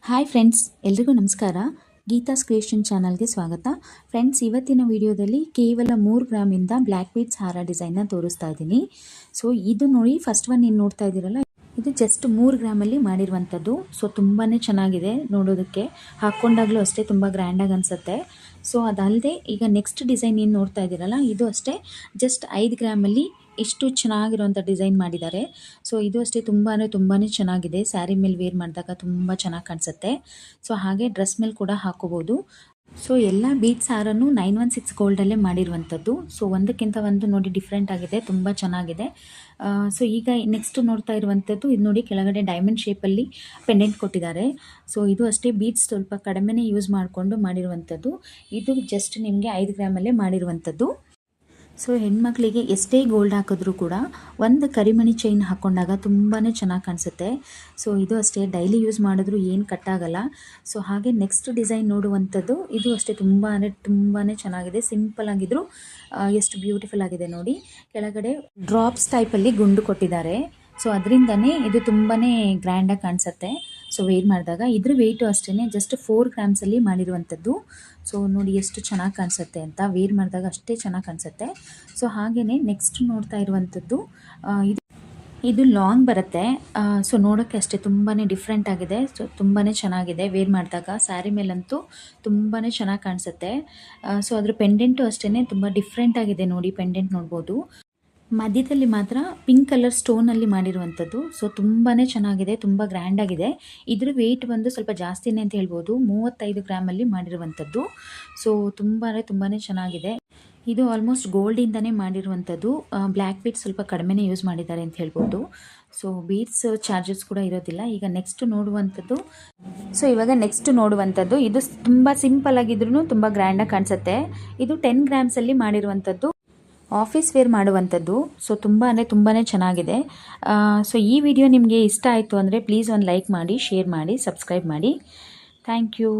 Hi friends, ಎಲ್ರಿಗೂ ನಮಸ್ಕಾರ. Geetha's creation ಚಾನಲ್ಗೆ ಸ್ವಾಗತ. ಫ್ರೆಂಡ್ಸ್, ಇವತ್ತಿನ ವಿಡಿಯೋದಲ್ಲಿ ಕೇವಲ 3 ಗ್ರಾಮಿಂದ ಬ್ಲ್ಯಾಕ್ ಬೀಡ್ಸ್ ಹಾರ ಡಿಸೈನ್ನ ತೋರಿಸ್ತಾ ಇದ್ದೀನಿ. ಸೊ ಇದು ನೋಡಿ, ಫಸ್ಟ್ ಒನ್ ಏನು ನೋಡ್ತಾ ಇದ್ದೀರಲ್ಲ, ಇದು ಜಸ್ಟ್ 3 ಗ್ರಾಮಲ್ಲಿ ಮಾಡಿರುವಂಥದ್ದು. ಸೊ ತುಂಬಾ ಚೆನ್ನಾಗಿದೆ ನೋಡೋದಕ್ಕೆ, ಹಾಕ್ಕೊಂಡಾಗಲೂ ಅಷ್ಟೇ ತುಂಬ ಗ್ರ್ಯಾಂಡಾಗಿ ಅನಿಸುತ್ತೆ. ಸೊ ಅದಲ್ಲದೆ ಈಗ ನೆಕ್ಸ್ಟ್ ಡಿಸೈನ್ ಏನು ನೋಡ್ತಾ ಇದ್ದೀರಲ್ಲ, ಇದು ಅಷ್ಟೇ ಜಸ್ಟ್ 5 ಗ್ರಾಮಲ್ಲಿ ಇಷ್ಟು ಚೆನ್ನಾಗಿರುವಂಥ ಡಿಸೈನ್ ಮಾಡಿದ್ದಾರೆ. ಸೊ ಇದು ಅಷ್ಟೇ ತುಂಬಾ ಚೆನ್ನಾಗಿದೆ. ಸ್ಯಾರಿ ಮೇಲೆ ವೇರ್ ಮಾಡಿದಾಗ ತುಂಬ ಚೆನ್ನಾಗಿ ಕಾಣಿಸುತ್ತೆ. ಸೊ ಹಾಗೆ ಡ್ರೆಸ್ ಮೇಲೆ ಕೂಡ ಹಾಕೋಬೋದು. ಸೊ ಎಲ್ಲ ಬೀಡ್ಸ್ ಹಾರನ್ನು 916 ಗೋಲ್ಡಲ್ಲೇ ಮಾಡಿರುವಂಥದ್ದು. ಸೊ ಒಂದಕ್ಕಿಂತ ಒಂದು ನೋಡಿ ಡಿಫ್ರೆಂಟ್ ಆಗಿದೆ, ತುಂಬ ಚೆನ್ನಾಗಿದೆ. ಸೊ ಈಗ ನೆಕ್ಸ್ಟ್ ನೋಡ್ತಾ ಇರುವಂಥದ್ದು ಇದು ನೋಡಿ, ಕೆಳಗಡೆ ಡೈಮಂಡ್ ಶೇಪಲ್ಲಿ ಪೆಂಡೆಂಟ್ ಕೊಟ್ಟಿದ್ದಾರೆ. ಸೊ ಇದು ಅಷ್ಟೇ ಬೀಡ್ಸ್ ಸ್ವಲ್ಪ ಕಡಿಮೆನೇ ಯೂಸ್ ಮಾಡಿಕೊಂಡು ಮಾಡಿರುವಂಥದ್ದು. ಇದು ಜಸ್ಟ್ ನಿಮಗೆ 5 ಗ್ರಾಮಲ್ಲೇ ಮಾಡಿರುವಂಥದ್ದು. ಸೊ ಹೆಣ್ಮಕ್ಳಿಗೆ ಎಷ್ಟೇ ಗೋಲ್ಡ್ ಹಾಕಿದ್ರೂ ಕೂಡ ಒಂದು ಕರಿಮಣಿ ಚೈನ್ ಹಾಕ್ಕೊಂಡಾಗ ತುಂಬಾ ಚೆನ್ನಾಗಿ ಕಾಣಿಸುತ್ತೆ. ಸೊ ಇದು ಅಷ್ಟೇ ಡೈಲಿ ಯೂಸ್ ಮಾಡಿದ್ರೂ ಏನು ಕಟ್ಟಾಗಲ್ಲ. ಸೊ ಹಾಗೆ ನೆಕ್ಸ್ಟ್ ಡಿಸೈನ್ ನೋಡುವಂಥದ್ದು ಇದು ಅಷ್ಟೇ ತುಂಬಾ ಚೆನ್ನಾಗಿದೆ. ಸಿಂಪಲ್ ಆಗಿದ್ರು ಎಷ್ಟು ಬ್ಯೂಟಿಫುಲ್ ಆಗಿದೆ ನೋಡಿ. ಕೆಳಗಡೆ ಡ್ರಾಪ್ಸ್ ಟೈಪಲ್ಲಿ ಗುಂಡು ಕೊಟ್ಟಿದ್ದಾರೆ. ಸೊ ಅದರಿಂದನೇ ಇದು ತುಂಬಾ ಗ್ರ್ಯಾಂಡಾಗಿ ಕಾಣಿಸುತ್ತೆ. ಸೊ ವೇರ್ ಮಾಡಿದಾಗ ಇದ್ರ ವೆಯ್ಟು ಅಷ್ಟೇ ಜಸ್ಟ್ 4 ಗ್ರಾಮ್ಸಲ್ಲಿ ಮಾಡಿರುವಂಥದ್ದು. ಸೊ ನೋಡಿ ಎಷ್ಟು ಚೆನ್ನಾಗಿ ಕಾಣಿಸುತ್ತೆ ಅಂತ, ವೇರ್ ಮಾಡಿದಾಗ ಅಷ್ಟೇ ಚೆನ್ನಾಗಿ ಕಾಣಿಸುತ್ತೆ. ಸೊ ಹಾಗೆಯೇ ನೆಕ್ಸ್ಟ್ ನೋಡ್ತಾ ಇರುವಂಥದ್ದು ಇದು ಲಾಂಗ್ ಬರುತ್ತೆ. ಸೊ ನೋಡೋಕ್ಕೆ ಅಷ್ಟೇ ತುಂಬಾ ಡಿಫ್ರೆಂಟ್ ಆಗಿದೆ. ಸೊ ತುಂಬಾ ಚೆನ್ನಾಗಿದೆ, ವೇರ್ ಮಾಡಿದಾಗ ಸ್ಯಾರಿ ಮೇಲಂತೂ ತುಂಬಾ ಚೆನ್ನಾಗಿ ಕಾಣಿಸುತ್ತೆ. ಸೊ ಅದ್ರ ಪೆಂಡೆಂಟು ಅಷ್ಟೇ ತುಂಬ ಡಿಫ್ರೆಂಟ್ ಆಗಿದೆ ನೋಡಿ. ಪೆಂಡೆಂಟ್ ನೋಡ್ಬೋದು, ಮಧ್ಯದಲ್ಲಿ ಮಾತ್ರ ಪಿಂಕ್ ಕಲರ್ ಸ್ಟೋನಲ್ಲಿ ಮಾಡಿರುವಂಥದ್ದು. ಸೊ ತುಂಬಾ ಚೆನ್ನಾಗಿದೆ, ತುಂಬ ಗ್ರ್ಯಾಂಡಾಗಿದೆ. ಇದ್ರ ವೆಯ್ಟ್ ಬಂದು ಸ್ವಲ್ಪ ಜಾಸ್ತಿನೇ ಅಂತ ಹೇಳ್ಬೋದು, 35 ಗ್ರಾಮಲ್ಲಿ ಮಾಡಿರುವಂಥದ್ದು. ಸೊ ತುಂಬಾ ಚೆನ್ನಾಗಿದೆ. ಇದು ಆಲ್ಮೋಸ್ಟ್ ಗೋಲ್ಡಿಂದನೇ ಮಾಡಿರುವಂಥದ್ದು. ಬ್ಲ್ಯಾಕ್ ಬೀಡ್ಸ್ ಸ್ವಲ್ಪ ಕಡಿಮೆನೇ ಯೂಸ್ ಮಾಡಿದ್ದಾರೆ ಅಂತ ಹೇಳ್ಬೋದು. ಸೊ ಬೀಡ್ಸ್ ಚಾರ್ಜಸ್ ಕೂಡ ಇರೋದಿಲ್ಲ. ಈಗ ನೆಕ್ಸ್ಟ್ ನೋಡುವಂಥದ್ದು ಇದು ತುಂಬ ಸಿಂಪಲ್ ಆಗಿದ್ರೂ ತುಂಬ ಗ್ರ್ಯಾಂಡಾಗಿ ಕಾಣಿಸುತ್ತೆ. ಇದು 10 ಗ್ರಾಮ್ಸಲ್ಲಿ ಮಾಡಿರುವಂಥದ್ದು, ಆಫೀಸ್ ವೇರ್ ಮಾಡುವಂಥದ್ದು. ಸೊ ತುಂಬಾ ಚೆನ್ನಾಗಿದೆ. ಸೊ ಈ ವಿಡಿಯೋ ನಿಮಗೆ ಇಷ್ಟ ಆಯಿತು ಅಂದರೆ ಪ್ಲೀಸ್ ಒಂದು ಲೈಕ್ ಮಾಡಿ, ಶೇರ್ ಮಾಡಿ, ಸಬ್ಸ್ಕ್ರೈಬ್ ಮಾಡಿ. Thank you.